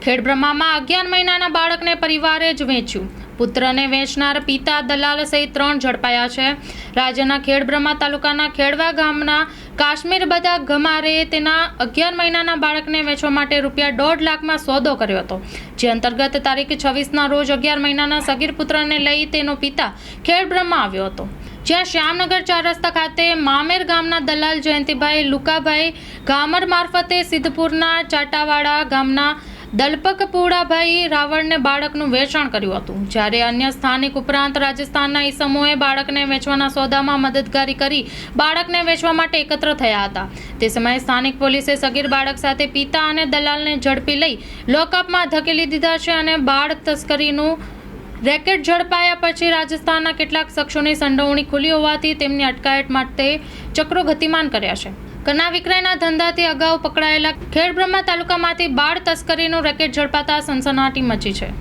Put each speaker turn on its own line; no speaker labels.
ખેડબ્રહ્મામાં 11 મહિનાના બાળકને પરિવારે જ વેચ્યું. પુત્રને વેચનાર પિતા દલાલ સહિત 3 ઝડપાયા છે. રાજ્યના ખેડબ્રહ્મા તાલુકાના ખેડવા ગામના કાશ્મીર બધા ગમારે તેના 11 મહિનાના બાળકને વેચવા માટે ₹1.5 લાખમાં સોદો કર્યો હતો. જે અંતર્ગત તારીખ 26ના રોજ 11 મહિનાના સગીર પુત્રને લઈ તેનો પિતા ખેડબ્રહ્મા આવ્યો હતો. જ્યાં શ્યામનગર 4 રસ્તા ખાતે મામેર ગામના દલાલ જયંતિભાઈ લુકાભાઈ ગામર મારફતે સિદ્ધપુરના ચાટાવાડા ગામના દલપકપુડાભાઈ રાવળને બાળકનું વેચાણ કર્યું હતું. જ્યારે અન્ય સ્થાનિક ઉપરાંત રાજસ્થાનના ઈસમોએ બાળકને વેચવાના સોદામાં મદદગારી કરી બાળકને વેચવા માટે એકત્ર થયા હતા. તે સમયે સ્થાનિક પોલીસે સગીર બાળક સાથે પિતા અને દલાલને ઝડપી લઈ લોકઅપમાં ધકેલી દીધા છે અને બાળ તસ્કરીનું રેકેટ ઝડપાયા પછી રાજસ્થાનના કેટલાક શખ્સોની સંડોવણી ખુલી હોવાથી તેમની અટકાયત માટે ચક્રો ગતિમાન કર્યા છે. કન્યા વિક્રયના ધંધાથી અગાઉ પકડાયેલા ખેડબ્રહ્મા તાલુકામાંથી બાળ તસ્કરીનું રેકેટ ઝડપાતા સનસનાટી મચી છે.